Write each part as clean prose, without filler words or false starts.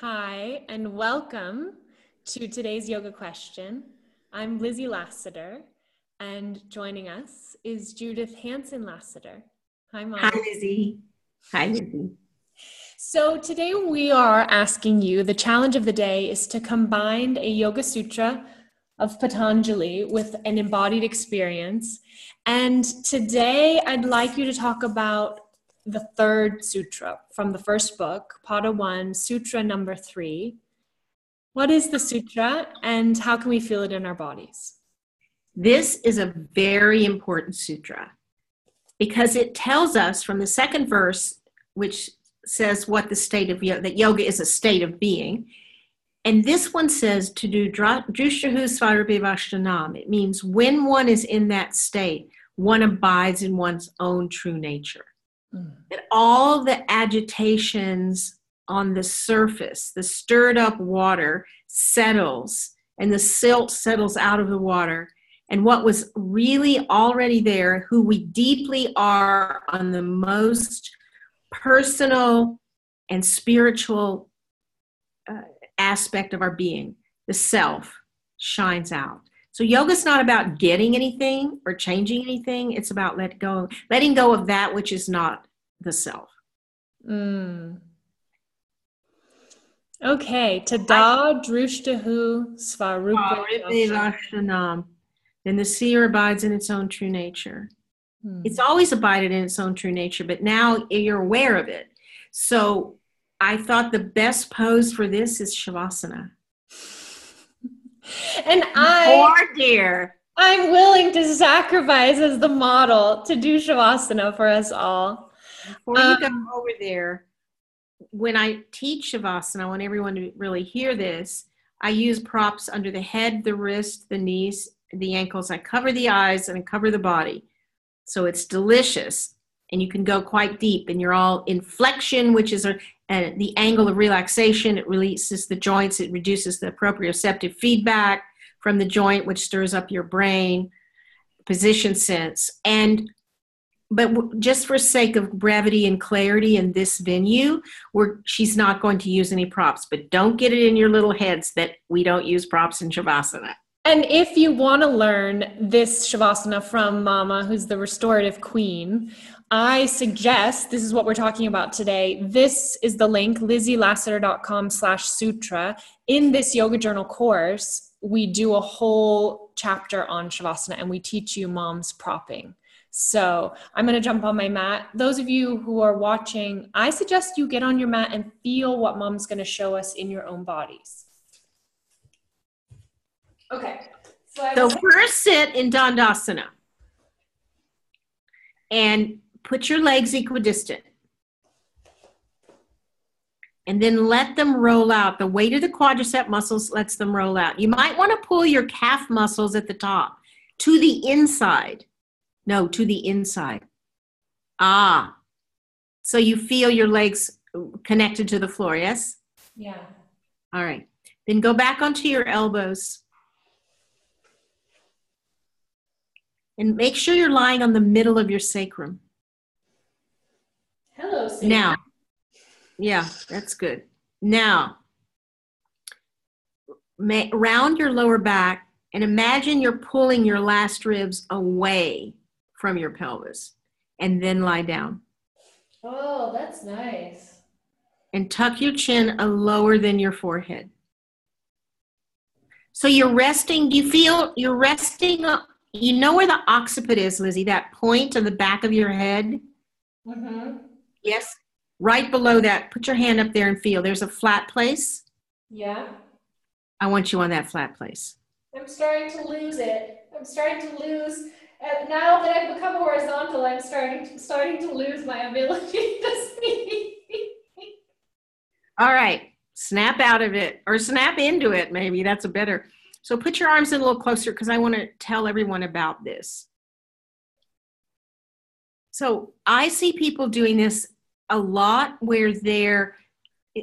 Hi, and welcome to today's yoga question. I'm Lizzie Lasater, and joining us is Judith Hansen Lasater. Hi, Hi, Mom. Lizzie. Hi, Lizzie. So today we are asking you, the challenge of the day is to combine a Yoga Sutra of Patanjali with an embodied experience. And today I'd like you to talk about the third sutra from the first book, Pada 1, Sutra number 3. What is the sutra and how can we feel it in our bodies? This is a very important sutra because it tells us from the second verse, which says what the state of yoga, that yoga is a state of being. And this one says to do drushahu svarupivashtanam. It means when one is in that state, one abides in one's own true nature. That all the agitations on the surface, the stirred up water settles and the silt settles out of the water. And what was really already there, who we deeply are on the most personal and spiritual aspect of our being, the self, shines out. So yoga is not about getting anything or changing anything. It's about letting go of that which is not the self. Okay, Tada Drushtahu Svarupa. Then the seer abides in its own true nature. It's always abided in its own true nature, but now you're aware of it. So I thought the best pose for this is Shavasana. And I'm willing to sacrifice as the model to do Shavasana for us all. Before you go over there, when I teach Shavasana, I want everyone to really hear this. I use props under the head, the wrist, the knees, the ankles. I cover the eyes and I cover the body. So it's delicious. And you can go quite deep and you're all in flexion, which is the angle of relaxation. It releases the joints. It reduces the proprioceptive feedback from the joint, which stirs up your brain, position sense. But just for sake of brevity and clarity in this venue, she's not going to use any props. But don't get it in your little heads that we don't use props in Shavasana. And if you want to learn this Shavasana from Mama, who's the restorative queen, I suggest, this is what we're talking about today. This is the link, lizzielasseter.com/sutra. In this yoga journal course, we do a whole chapter on Shavasana and we teach you Mom's propping. So I'm going to jump on my mat. Those of you who are watching, I suggest you get on your mat and feel what Mom's going to show us in your own bodies. Okay. So first sit in Dandasana and put your legs equidistant. And then let them roll out. The weight of the quadricep muscles lets them roll out. You might want to pull your calf muscles at the top to the inside. No, to the inside. So you feel your legs connected to the floor, yes? Yeah. All right. Then go back onto your elbows. And make sure you're lying on the middle of your sacrum. Hello, sacrum. Now, yeah, that's good. Now, round your lower back and imagine you're pulling your last ribs away from your pelvis and then lie down. Oh, that's nice. And tuck your chin lower than your forehead. So you're resting. Do you feel you're resting? You know where the occiput is, Lizzie, that point on the back of your head? Mm-hmm. Yes. Right below that, put your hand up there and feel. There's a flat place. Yeah. I want you on that flat place. I'm starting to lose it. I'm starting to lose. Now that I've become horizontal, I'm starting to lose my ability to speak. All right. Snap out of it or snap into it. Maybe that's a better. So put your arms in a little closer because I want to tell everyone about this. So I see people doing this a lot where they're,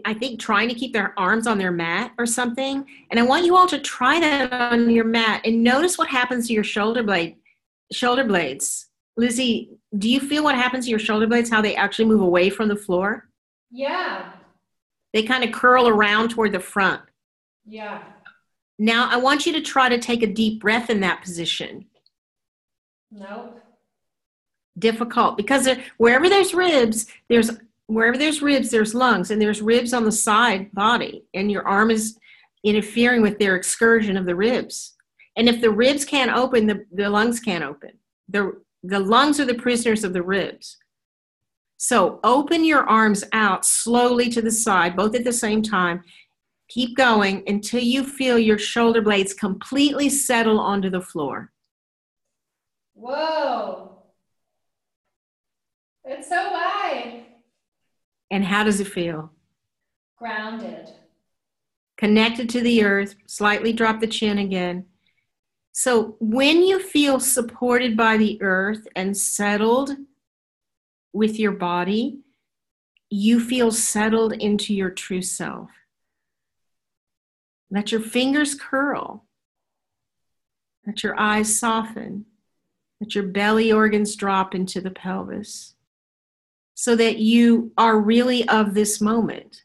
I think, trying to keep their arms on their mat or something. And I want you all to try that on your mat and notice what happens to your shoulder blades. Lizzie, do you feel what happens to your shoulder blades, how they actually move away from the floor? Yeah. They kind of curl around toward the front. Yeah. Now, I want you to try to take a deep breath in that position. Nope. Difficult, because wherever there's ribs, there's lungs, and there's ribs on the side body, and your arm is interfering with their excursion of the ribs. And if the ribs can't open, the lungs can't open. The lungs are the prisoners of the ribs. So open your arms out slowly to the side, both at the same time. Keep going until you feel your shoulder blades completely settle onto the floor. Whoa. It's so wide. And how does it feel? Grounded. Connected to the earth, slightly drop the chin again. So when you feel supported by the earth and settled with your body, you feel settled into your true self. Let your fingers curl. Let your eyes soften. Let your belly organs drop into the pelvis so that you are really of this moment.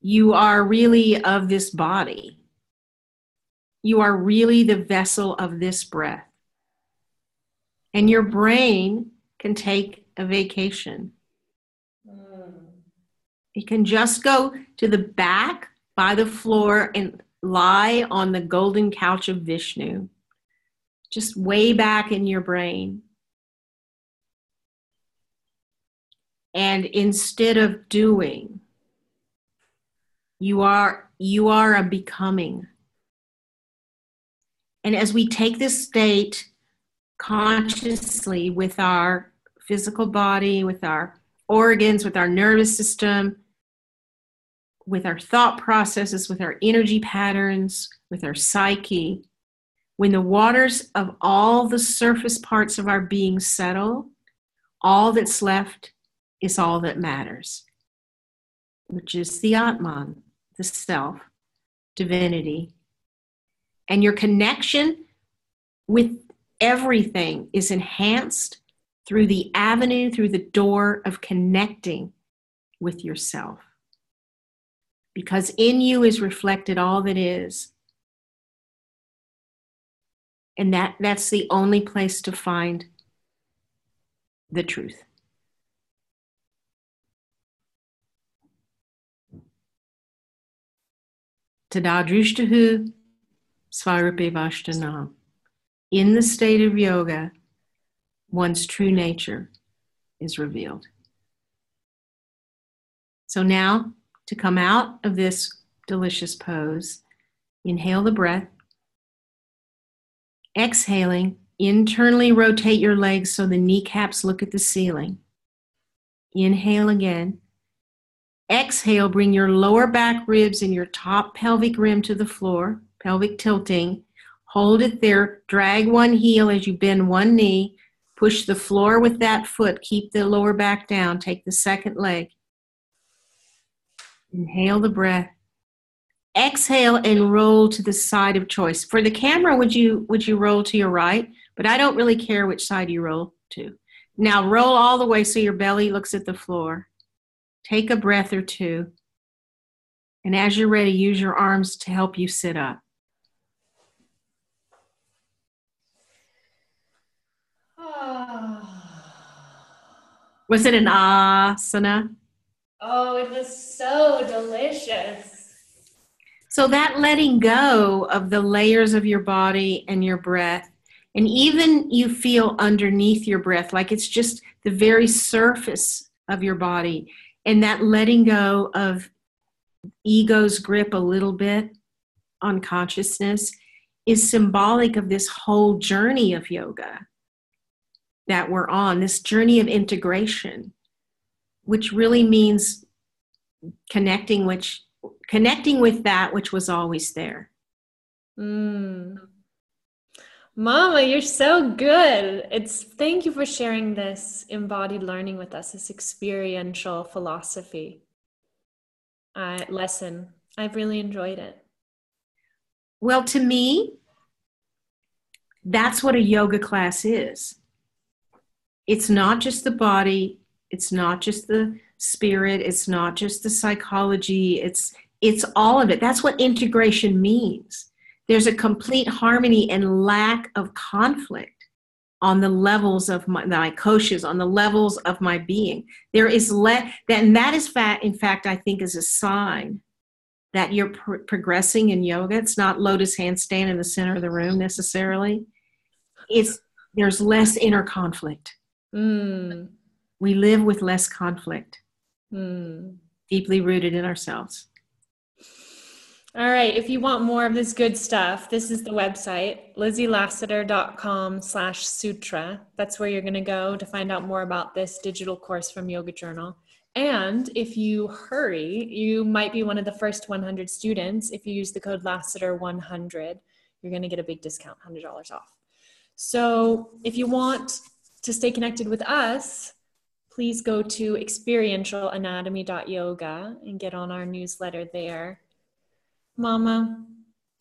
You are really of this body. You are really the vessel of this breath. And your brain can take a vacation. It can just go to the back by the floor and lie on the golden couch of Vishnu, just way back in your brain. And instead of doing, you are a becoming. And as we take this state consciously with our physical body, with our organs, with our nervous system, with our thought processes, with our energy patterns, with our psyche, when the waters of all the surface parts of our being settle, all that's left is all that matters, which is the Atman, the self, divinity. And your connection with everything is enhanced through the avenue, through the door of connecting with yourself. Because in you is reflected all that is. And that's the only place to find the truth. Tadadrushtahu svarupe vashtanam. In the state of yoga, one's true nature is revealed. So now, to come out of this delicious pose, inhale the breath. Exhaling, internally rotate your legs so the kneecaps look at the ceiling. Inhale again. Exhale, bring your lower back ribs and your top pelvic rim to the floor, pelvic tilting. Hold it there. Drag one heel as you bend one knee. Push the floor with that foot. Keep the lower back down. Take the second leg. Inhale the breath. Exhale and roll to the side of choice. For the camera, would you roll to your right? But I don't really care which side you roll to. Now roll all the way so your belly looks at the floor. Take a breath or two. And as you're ready, use your arms to help you sit up. Was it an asana? Oh, it was so delicious. So that letting go of the layers of your body and your breath, and even you feel underneath your breath, like it's just the very surface of your body, and that letting go of ego's grip a little bit on consciousness is symbolic of this whole journey of yoga that we're on, this journey of integration, which really means connecting with that which was always there. Mama, you're so good. Thank you for sharing this embodied learning with us, this experiential philosophy lesson. I've really enjoyed it. Well, to me, that's what a yoga class is. It's not just the body. It's not just the spirit. It's not just the psychology. It's all of it. That's what integration means. There's a complete harmony and lack of conflict on the levels of my koshas, on the levels of my being. There is and that is in fact, I think is a sign that you're progressing in yoga. It's not lotus handstand in the center of the room necessarily. There's less inner conflict. Mm. We live with less conflict, deeply rooted in ourselves. All right. If you want more of this good stuff, this is the website, LizzieLasater.com/sutra. That's where you're going to go to find out more about this digital course from Yoga Journal. And if you hurry, you might be one of the first 100 students. If you use the code Lasater100, you're going to get a big discount, $100 off. So if you want to stay connected with us, please go to experientialanatomy.yoga and get on our newsletter there. Mama,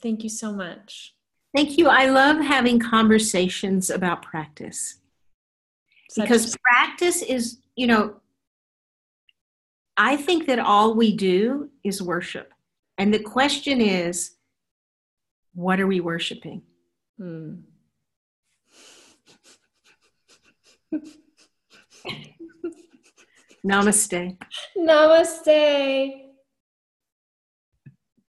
thank you so much. Thank you. I love having conversations about practice. Because practice is, I think that all we do is worship. And the question is, what are we worshiping? Namaste. Namaste.